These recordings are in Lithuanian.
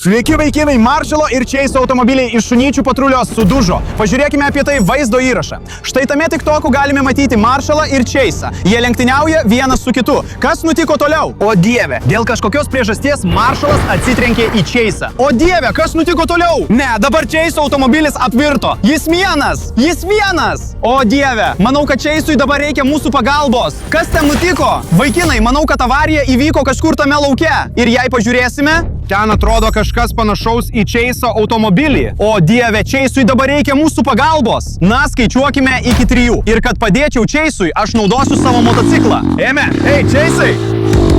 Sveiki vaikinai, Maršalo ir Chase'o automobiliai iš šunyčių patrulio sudužo. Pažiūrėkime apie tai vaizdo įrašą. Štai tame TikTok'u galime matyti Maršalą ir Chase'ą. Jie lenktyniauja vienas su kitu. Kas nutiko toliau? O dieve, dėl kažkokios priežasties Maršalas atsitrenkė į Chase'ą. O dieve, kas nutiko toliau? Ne, dabar Chase'o automobilis apvirto. Jis vienas! Jis vienas! O dieve, manau, kad Chase'ui dabar reikia mūsų pagalbos. Kas ten nutiko? Vaikinai, manau, kad avarija įvyko kažkur tame lauke. Ir jei pažiūrėsime, ten atrodo kažkas panašaus į Chase'o automobilį. O dieve, Chase'ui dabar reikia mūsų pagalbos. Na, skaičiuokime iki 3. Ir kad padėčiau Chase'ui, aš naudosiu savo motociklą. Ėmė, ei, Chase'ai!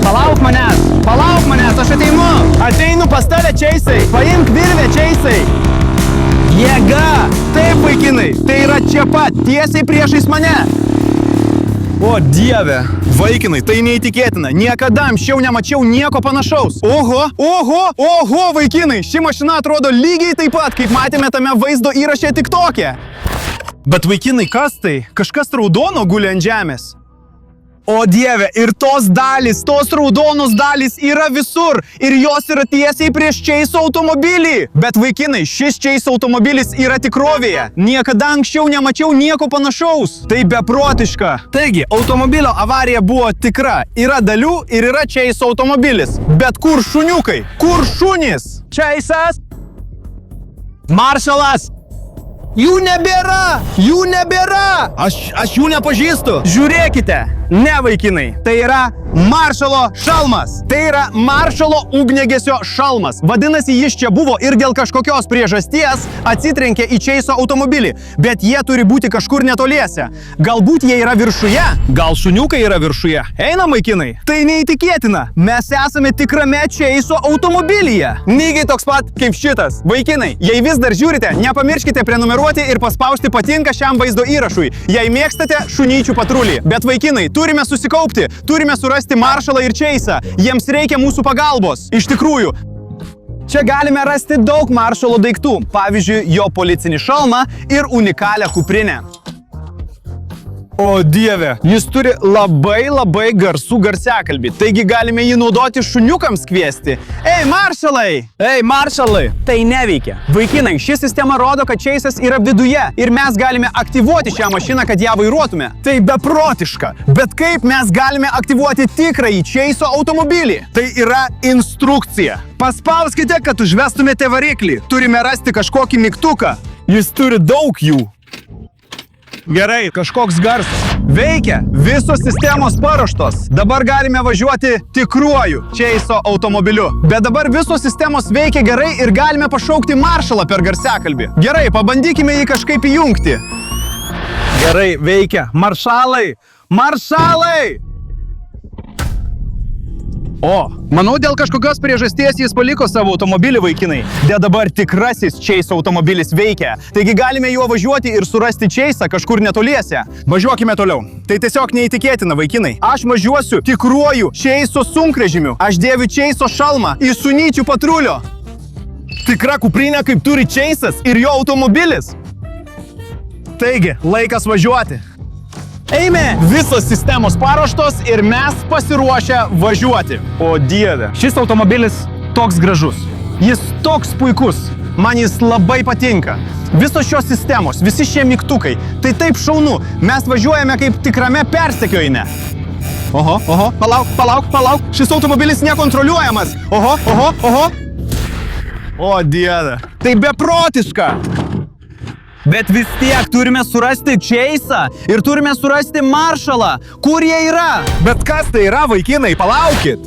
Palauk manęs, aš ateinu. Ateinu pas tave, Chase'ai. Paimk virvę, Chase'ai. Jėga! Taip, vaikinai, tai yra čia pat, tiesiai priešais mane. O dieve, vaikinai, tai neįtikėtina. Niekada anksčiau nemačiau nieko panašaus. Oho, vaikinai, ši mašina atrodo lygiai taip pat, kaip matėme tame vaizdo įraše TikTok'e. Bet vaikinai, kas tai? Kažkas raudono guli ant žemės. O dieve, ir tos raudonos dalys yra visur. Ir jos yra tiesiai prieš Chase'o automobilį. Bet vaikinai, šis Chase'o automobilis yra tikrovėje. Niekada anksčiau nemačiau nieko panašaus. Tai beprotiška. Taigi, automobilio avarija buvo tikra. Yra dalių ir yra Chase'o automobilis. Bet kur šuniukai? Kur šunys? Chase'as? Maršalas? Jų nebėra! Aš jų nepažįstu. Žiūrėkite. Ne, vaikinai, tai yra Maršalo šalmas. Tai yra Maršalo ugniagesio šalmas. Vadinasi, jis čia buvo ir dėl kažkokios priežasties atsitrenkė į Chase'o automobilį. Bet jie turi būti kažkur netoliese. Galbūt jie yra viršuje? Gal šuniukai yra viršuje? Einam, vaikinai. Tai neįtikėtina. Mes esame tikrame Chase'o automobilyje. Lygiai toks pat kaip šitas. Vaikinai, jei vis dar žiūrite, nepamirškite prenumeruoti ir paspausti patinka šiam vaizdo įrašui. Jei mėgstate šunyčių patrulį. Bet vaikinai, turime susikaupti, turime surasti Maršalą ir Chase'ą. Jiems reikia mūsų pagalbos. Iš tikrųjų, čia galime rasti daug Maršalo daiktų. Pavyzdžiui, jo policinį šalmą ir unikalią kuprinę. O dieve, jis turi labai garsų garsiakalbį. Taigi galime jį naudoti šuniukams kviesti. Ei, Maršalai! Tai neveikia. Vaikinai, ši sistema rodo, kad Chase'as yra viduje ir mes galime aktyvuoti šią mašiną, kad ją vairuotume. Tai beprotiška. Bet kaip mes galime aktyvuoti tikrąjį Chase'o automobilį? Tai yra instrukcija. Paspauskite, kad užvestumėte variklį. Turime rasti kažkokį mygtuką. Jis turi daug jų. Gerai, kažkoks garsas. Veikia, visos sistemos paruoštos. Dabar galime važiuoti tikruoju Chase'o automobiliu. Bet dabar visos sistemos veikia gerai ir galime pašaukti Maršalą per garsiakalbį. Gerai, pabandykime jį kažkaip įjungti. Gerai, veikia. Maršalai! O, manau, dėl kažkokios priežasties jis paliko savo automobilį, vaikinai. Bet dabar tikrasis Chase'o automobilis veikia. Taigi galime juo važiuoti ir surasti Chase'ą kažkur netoliese. Važiuokime toliau. Tai tiesiog neįtikėtina, vaikinai. Aš važiuosiu tikruoju Chase'o sunkvežimiu. Aš dėviu Chase'o šalmą iš šunyčių patrulio. Tikra kuprinė, kaip turi Chase'as ir jo automobilis. Taigi, laikas važiuoti. Eime, visos sistemos paruoštos ir mes pasiruošę važiuoti. O dieve, šis automobilis toks gražus. Jis toks puikus. Man jis labai patinka. Visos šios sistemos, visi šie mygtukai. Tai taip šaunu. Mes važiuojame kaip tikrame persekiojime. Oho, palauk. Šis automobilis nekontroliuojamas. Oho. O dieve, tai beprotiška. Bet vis tiek turime surasti Chase'ą ir turime surasti Maršalą. Kur jie yra? Bet kas tai yra, vaikinai? Palaukit.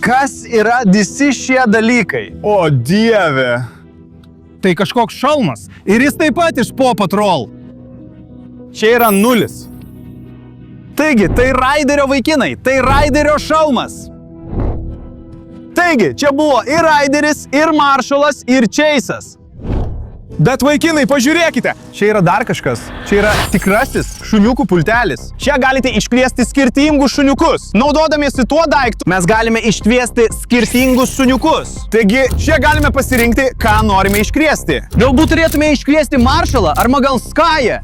Kas yra visi šie dalykai? O dieve. Tai kažkoks šalmas. Ir jis taip pat iš Paw Patrol. Čia yra 0. Taigi, tai Raiderio vaikinai. Tai Raiderio šalmas. Taigi, čia buvo ir Raideris, ir Maršalas, ir Chase'as. Bet vaikinai, pažiūrėkite, čia yra dar kažkas. Čia yra tikrasis šuniukų pultelis. Čia galite iškviesti skirtingus šuniukus. Naudodamiesi tuo daiktu, mes galime iškviesti skirtingus šuniukus. Taigi, čia galime pasirinkti, ką norime iškviesti. Galbūt turėtume iškviesti Maršalą, arba gal Sky'ą.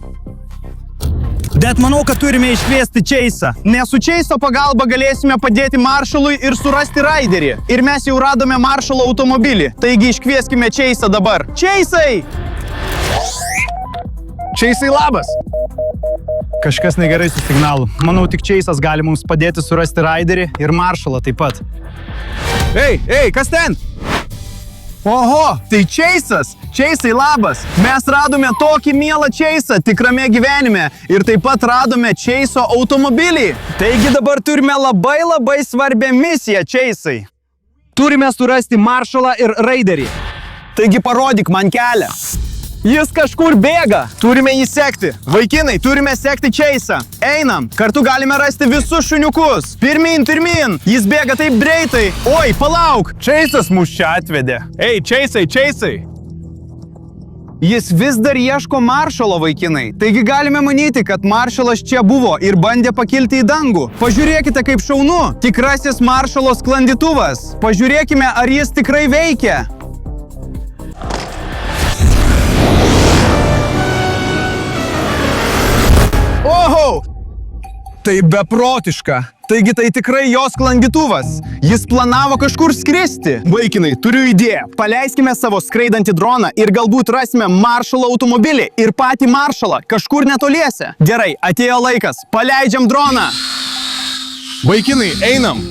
Bet manau, kad turime iškviesti Chase'ą. Nes su Chase'o pagalba galėsime padėti Marshallui ir surasti Raiderį. Ir mes jau radome Marshallo automobilį. Taigi iškvieskime Chase'ą dabar. Chase'ai! Chase'ai, labas! Kažkas negerai su signalu. Manau, tik Chase'as gali mums padėti surasti Raiderį ir Marshallą taip pat. Ei, kas ten? Oho, tai Chase'as. Chase'ai, labas. Mes radome tokį mielą Chase'ą tikrame gyvenime ir taip pat radome Chase'o automobilį. Taigi dabar turime labai svarbią misiją, Chase'ai. Turime surasti Marshallą ir Raiderį. Taigi parodyk man kelią. Jis kažkur bėga. Turime jį sekti. Vaikinai, turime sekti Chase'ą. Einam. Kartu galime rasti visus šuniukus. Pirmin. Jis bėga taip greitai. Oi, palauk. Chase'as mus čia atvedė. Ei, Chase'ai. Jis vis dar ieško Marshallo, vaikinai. Taigi galime manyti, kad Marshallas čia buvo ir bandė pakilti į dangų. Pažiūrėkite, kaip šaunu. Tikrasis Marshallo sklandytuvas. Pažiūrėkime, ar jis tikrai veikia. Oho! Tai beprotiška. Taigi tai tikrai jos sklandytuvas. Jis planavo kažkur skristi. Vaikinai, turiu idėją. Paleiskime savo skraidantį droną ir galbūt rasime Marshallo automobilį ir patį Marshallą kažkur netoliese. Gerai, atėjo laikas. Paleidžiam droną. Vaikinai, einam.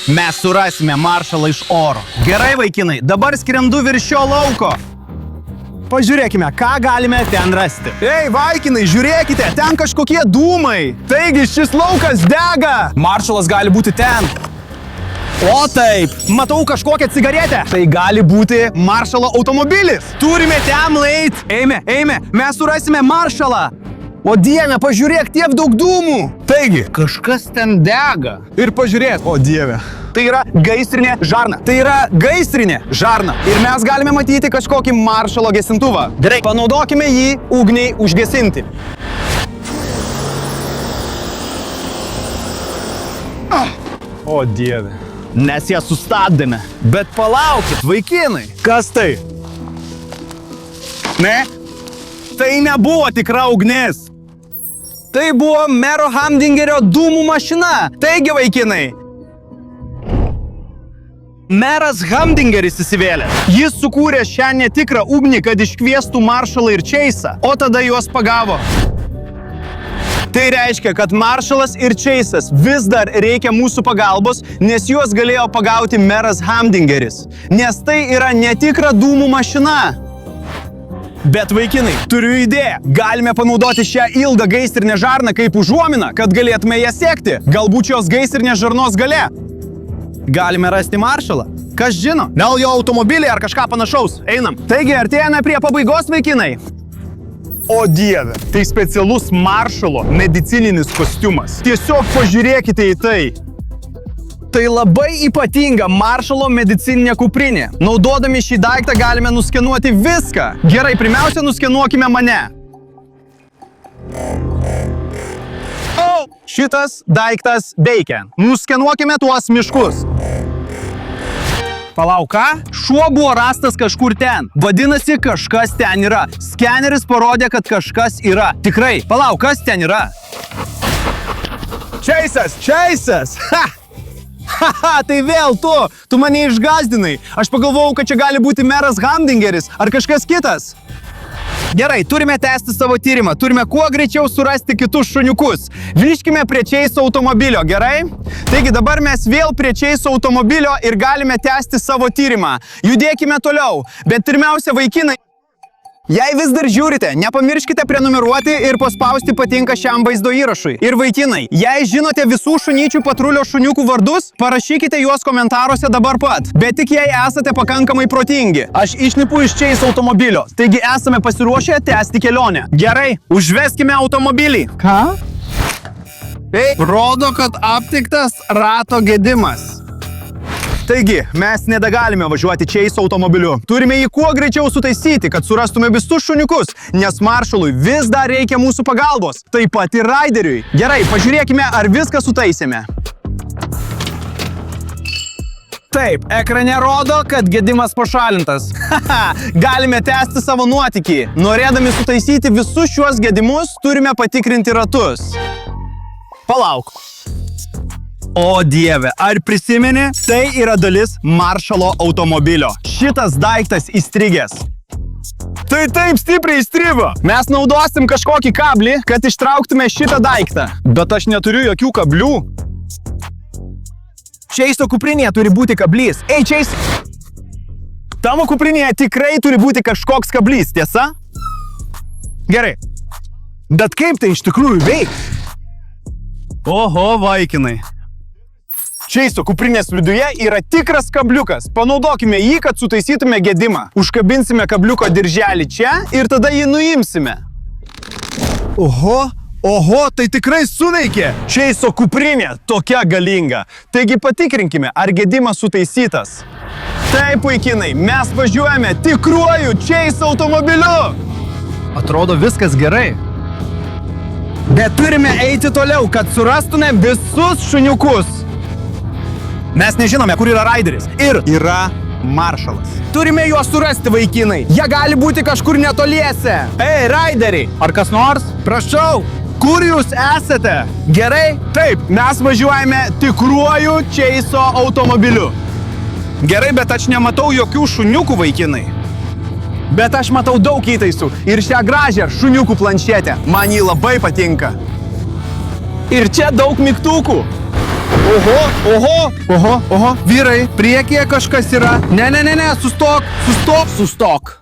Mes surasime Marshallą iš oro. Gerai, vaikinai, dabar skrendu virš šio lauko. Pažiūrėkime, ką galime ten rasti. Ei, vaikinai, žiūrėkite, ten kažkokie dūmai. Taigi, šis laukas dega. Marshallas gali būti ten. O taip, matau kažkokią cigaretę. Tai gali būti Marshallo automobilis. Turime ten leit. Eime, mes surasime Marshallą. O dieve, pažiūrėk, tiek daug dūmų. Taigi, kažkas ten dega. Ir pažiūrėk, o dieve. Tai yra gaisrinė žarna. Ir mes galime matyti kažkokį Marshallo gesintuvą. Gerai, panaudokime jį ugniai užgesinti. O dieve. Mes ją sustabdėme. Bet palaukit, vaikinai. Kas tai? Ne? Tai nebuvo tikra ugnis. Tai buvo mero Hamdingerio dūmų mašina. Taigi, vaikinai. Meras Hamdingeris įsivėlė. Jis sukūrė šią netikrą ugnį, kad iškviestų Marshallą ir Chase'ą, o tada juos pagavo. Tai reiškia, kad Marshallas ir Chase'as vis dar reikia mūsų pagalbos, nes juos galėjo pagauti meras Hamdingeris. Nes tai yra netikra dūmų mašina. Bet vaikinai, turiu idėją. Galime panaudoti šią ilgą gaisrinę žarną kaip užuominą, kad galėtume ją sekti. Galbūt šios gaisrinės žarnos gale. Galime rasti Marshallą. Kas žino? Gal jo automobilį ar kažką panašaus. Einam. Taigi, artėjame prie pabaigos, vaikinai. O dieve, tai specialus Marshallo medicininis kostiumas. Tiesiog pažiūrėkite į tai. Tai labai ypatinga Marshallo medicininė kuprinė. Naudodami šį daiktą galime nuskenuoti viską. Gerai, pirmiausia, nuskenuokime mane. Šitas daiktas veikia. Nuskenuokime tuos miškus. Palauk, ką? Šuo buvo rastas kažkur ten. Vadinasi, kažkas ten yra. Skeneris parodė, kad kažkas yra. Tikrai. Palauk, kas ten yra? Chase'as! Ha, tai vėl tu mane išgazdinai. Aš pagalvojau, kad čia gali būti meras Hamdingeris ar kažkas kitas. Gerai, turime tęsti savo tyrimą. Turime kuo greičiau surasti kitus šuniukus. Grįžkime prie Chase'o automobilio, gerai? Taigi dabar mes vėl prie Chase'o automobilio ir galime tęsti savo tyrimą. Judėkime toliau. Bet pirmiausia, vaikinai, jei vis dar žiūrite, nepamirškite prenumeruoti ir paspausti patinka šiam vaizdo įrašui. Ir vaikinai, jei žinote visų šunyčių patrulio šuniukų vardus, parašykite juos komentaruose dabar pat. Bet tik jei esate pakankamai protingi. Aš išlipu iš Chase'o automobilio, taigi esame pasiruošę tęsti kelionę. Gerai, užveskime automobilį. Ką? Rodo, kad aptiktas rato gedimas. Taigi, mes nebegalime važiuoti Chase'o automobiliu. Turime jį kuo greičiau sutaisyti, kad surastume visus šuniukus, nes Marshallui vis dar reikia mūsų pagalbos. Taip pat ir Raideriui. Gerai, pažiūrėkime, ar viską sutaisėme. Taip, ekrane rodo, kad gedimas pašalintas. Haha, galime tęsti savo nuotykį. Norėdami sutaisyti visus šiuos gedimus, turime patikrinti ratus. Palauk. O dieve, ar prisimeni? Tai yra dalis Maršalo automobilio. Šitas daiktas įstrigęs. Tai taip stipriai įstrigo. Mes naudosim kažkokį kablį, kad ištrauktume šitą daiktą. Bet aš neturiu jokių kablių. Čeiso kuprinėje turi būti kablys. Ei, Čeis! Tavo kuprinėje tikrai turi būti kažkoks kablys, tiesa? Gerai. Bet kaip tai iš tikrųjų veiks? Oho, vaikinai. Čeiso kuprinės viduje yra tikras kabliukas. Panaudokime jį, kad sutaisytume gedimą. Užkabinsime kabliuko dirželį čia ir tada jį nuimsime. Oho, tai tikrai suveikė. Čeiso kuprinė tokia galinga. Taigi patikrinkime, ar gedimas sutaisytas. Taip, vaikinai, mes važiuojame tikruoju Čeiso automobiliu. Atrodo viskas gerai. Bet turime eiti toliau, kad surastume visus šuniukus. Mes nežinome, kur yra Raideris. Ir yra Maršalas. Turime juos surasti, vaikinai. Jie gali būti kažkur netoliese. Ei, Raideriai, ar kas nors? Prašau, kur jūs esate? Gerai? Taip, mes važiuojame tikruoju Čeiso automobiliu. Gerai, bet aš nematau jokių šuniukų, vaikinai. Bet aš matau daug įtaisų ir šią gražią šuniukų planšetę. Man jį labai patinka. Ir čia daug mygtukų. Oho, vyrai, priekyje kažkas yra. Ne, sustok.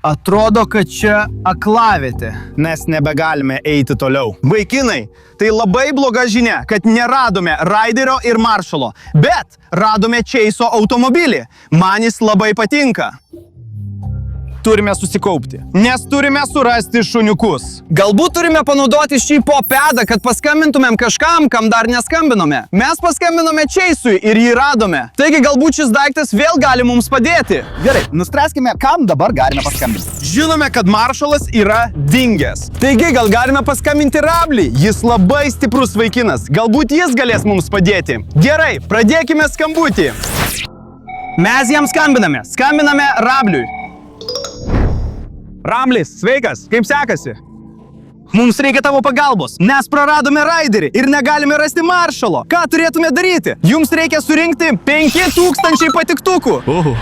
Atrodo, kad čia aklavietė. Mes nebegalime eiti toliau. Vaikinai, tai labai bloga žinia, kad neradome Raiderio ir Maršalo, bet radome Čeiso automobilį. Man jis labai patinka. Turime susikaupti, nes turime surasti šuniukus. Galbūt turime panaudoti šį popedą, kad paskambintumėm kažkam, kam dar neskambinome. Mes paskambinome Čeisui ir jį radome. Taigi galbūt šis daiktas vėl gali mums padėti. Gerai, nuspręskime, kam dabar galime paskambinti. Žinome, kad Maršalas yra dingęs. Taigi gal galime paskambinti Rabliui. Jis labai stiprus vaikinas. Galbūt jis galės mums padėti. Gerai, pradėkime skambutį. Mes jam skambiname. Skambiname Rabliui. Ramlis, sveikas, kaip sekasi? Mums reikia tavo pagalbos. Mes praradome Raiderį ir negalime rasti Maršalo. Ką turėtume daryti? Jums reikia surinkti 5000 patiktukų.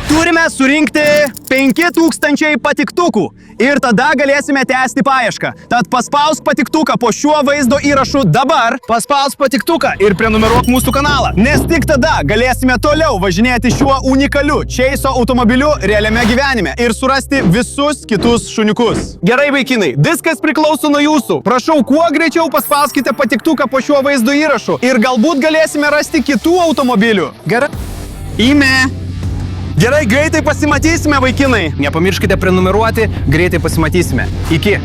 Turime surinkti 5000 patiktukų. Ir tada galėsime tęsti paiešką. Tad paspausk patiktuką po šiuo vaizdo įrašu dabar. Paspausk patiktuką ir prenumeruok mūsų kanalą. Nes tik tada galėsime toliau važinėti šiuo unikaliu Čeiso automobiliu realiame gyvenime ir surasti visus kitus šuniukus. Gerai, vaikinai, viskas priklauso nuo jūsų. Prašau, kuo greičiau paspauskite patiktuką po šiuo vaizdo įrašu ir galbūt galėsime rasti kitų automobilių. Gerai. Ime. Gerai, greitai pasimatysime, vaikinai. Nepamirškite prenumeruoti, greitai pasimatysime. Iki.